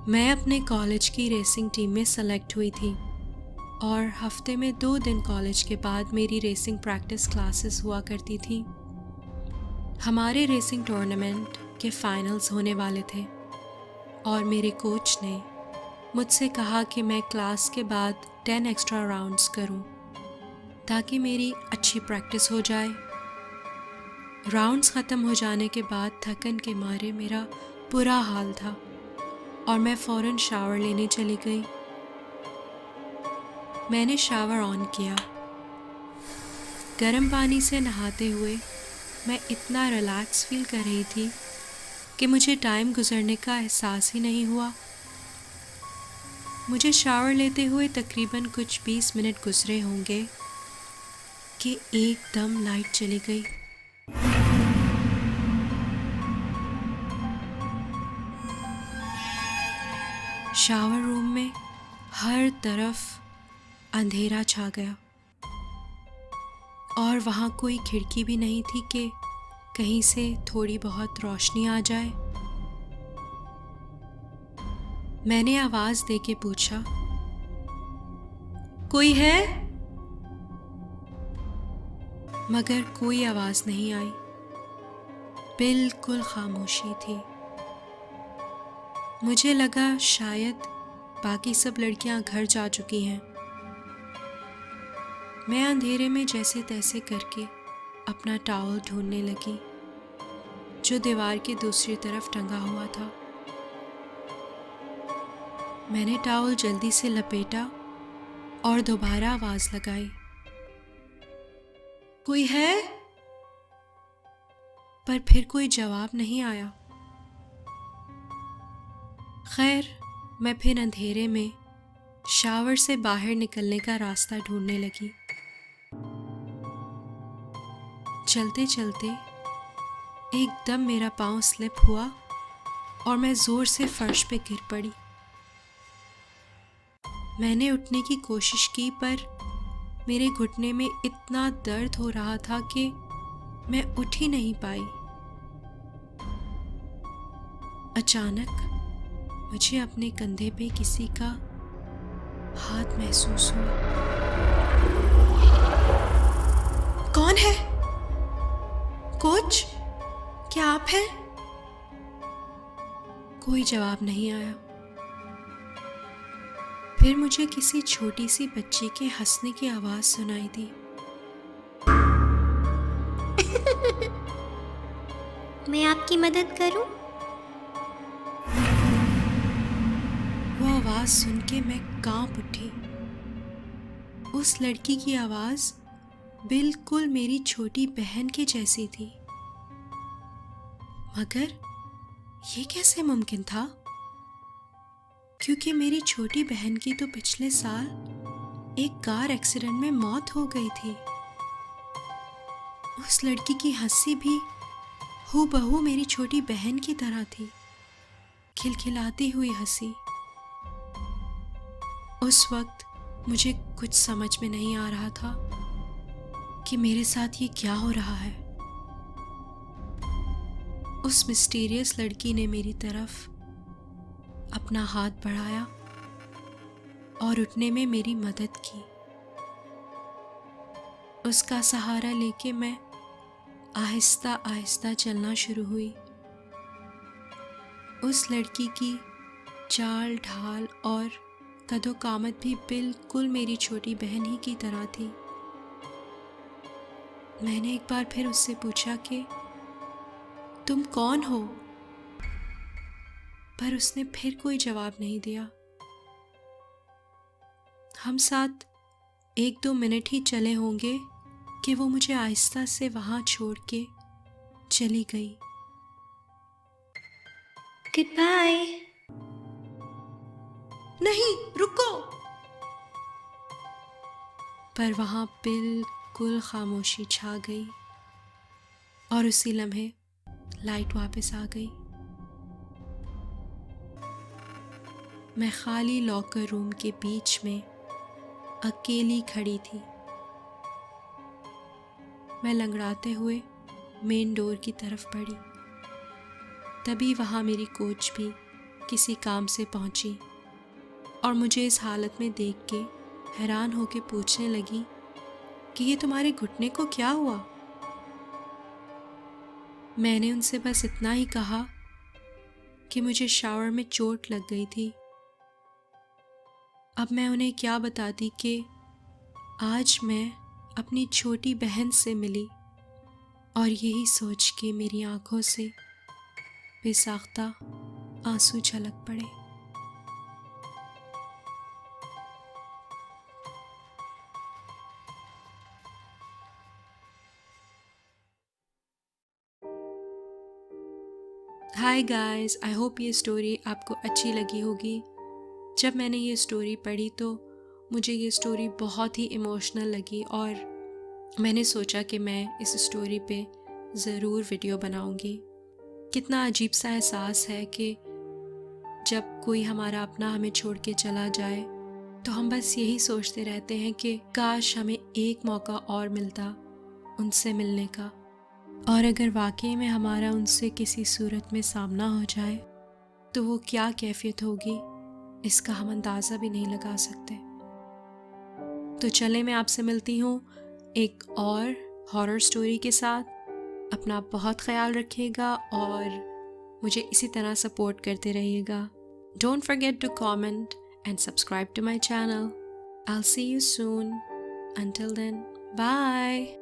मैं अपने कॉलेज की रेसिंग टीम में सेलेक्ट हुई थी और हफ्ते में 2 दिन कॉलेज के बाद मेरी रेसिंग प्रैक्टिस क्लासेस हुआ करती थी। हमारे रेसिंग टूर्नामेंट के फाइनल्स होने वाले थे और मेरे कोच ने मुझसे कहा कि मैं क्लास के बाद 10 एक्स्ट्रा राउंड्स करूं ताकि मेरी अच्छी प्रैक्टिस हो जाए। राउंड्स ख़त्म हो जाने के बाद थकन के मारे मेरा बुरा हाल था और मैं फ़ौरन शावर लेने चली गई। मैंने शावर ऑन किया। गर्म पानी से नहाते हुए मैं इतना रिलैक्स फील कर रही थी कि मुझे टाइम गुजरने का एहसास ही नहीं हुआ। मुझे शावर लेते हुए तकरीबन कुछ 20 मिनट गुजरे होंगे कि एकदम लाइट चली गई। शावर रूम में हर तरफ अंधेरा छा गया और वहाँ कोई खिड़की भी नहीं थी कि कहीं से थोड़ी बहुत रोशनी आ जाए। मैंने आवाज़ देके पूछा, कोई है? मगर कोई आवाज़ नहीं आई। बिल्कुल खामोशी थी। मुझे लगा शायद बाकी सब लड़कियां घर जा चुकी हैं। मैं अंधेरे में जैसे तैसे करके अपना टॉवल ढूंढने लगी जो दीवार के दूसरी तरफ टंगा हुआ था। मैंने टॉवल जल्दी से लपेटा और दोबारा आवाज़ लगाई, कोई है? पर फिर कोई जवाब नहीं आया। खैर, मैं फिर अंधेरे में शावर से बाहर निकलने का रास्ता ढूंढने लगी। चलते चलते एकदम मेरा पाँव स्लिप हुआ और मैं ज़ोर से फर्श पे गिर पड़ी। मैंने उठने की कोशिश की पर मेरे घुटने में इतना दर्द हो रहा था कि मैं उठ ही नहीं पाई। अचानक मुझे अपने कंधे पे किसी का हाथ महसूस हुआ। कौन है? कोच, क्या आप हैं? कोई जवाब नहीं आया। फिर मुझे किसी छोटी सी बच्ची के हंसने की आवाज सुनाई दी। मैं आपकी मदद करूं? वो आवाज सुन के मैं कांप उठी। उस लड़की की आवाज बिल्कुल मेरी छोटी बहन के जैसी थी। मगर ये कैसे मुमकिन था? क्योंकि मेरी छोटी बहन की तो पिछले साल एक कार एक्सीडेंट में मौत हो गई थी। उस लड़की की हंसी भी हूबहू मेरी छोटी बहन की तरह थी, खिलखिलाती हुई हंसी। उस वक्त मुझे कुछ समझ में नहीं आ रहा था कि मेरे साथ ये क्या हो रहा है। उस मिस्टीरियस लड़की ने मेरी तरफ अपना हाथ बढ़ाया और उठने में मेरी मदद की। उसका सहारा लेके मैं आहिस्ता आहिस्ता चलना शुरू हुई। उस लड़की की चाल ढाल और कदो कामत भी बिल्कुल मेरी छोटी बहन ही की तरह थी। मैंने एक बार फिर उससे पूछा कि तुम कौन हो? पर उसने फिर कोई जवाब नहीं दिया। हम साथ 1-2 मिनट ही चले होंगे कि वो मुझे आहिस्ता से वहां छोड़ के चली गई। Goodbye. नहीं, रुको! पर वहां बिल्कुल खामोशी छा गई और उसी लम्हे लाइट वापस आ गई। मैं खाली लॉकर रूम के बीच में अकेली खड़ी थी। मैं लंगड़ाते हुए मेन डोर की तरफ बढ़ी। तभी वहाँ मेरी कोच भी किसी काम से पहुंची और मुझे इस हालत में देख के हैरान होकर पूछने लगी कि ये तुम्हारे घुटने को क्या हुआ। मैंने उनसे बस इतना ही कहा कि मुझे शावर में चोट लग गई थी। अब मैं उन्हें क्या बताती कि आज मैं अपनी छोटी बहन से मिली, और यही सोच के मेरी आंखों से बेसाख्ता आंसू छलक पड़े। हाय गाइस, आई होप ये स्टोरी आपको अच्छी लगी होगी। जब मैंने ये स्टोरी पढ़ी तो मुझे ये स्टोरी बहुत ही इमोशनल लगी और मैंने सोचा कि मैं इस स्टोरी पे ज़रूर वीडियो बनाऊंगी। कितना अजीब सा एहसास है कि जब कोई हमारा अपना हमें छोड़ के चला जाए तो हम बस यही सोचते रहते हैं कि काश हमें एक मौका और मिलता उनसे मिलने का, और अगर वाकई में हमारा उनसे किसी सूरत में सामना हो जाए तो वो क्या कैफियत होगी इसका हम अंदाज़ा भी नहीं लगा सकते। तो चले, मैं आपसे मिलती हूँ एक और हॉरर स्टोरी के साथ। अपना बहुत ख्याल रखिएगा और मुझे इसी तरह सपोर्ट करते रहिएगा। Don't forget to comment and subscribe to my channel. I'll see you soon. Until then, bye.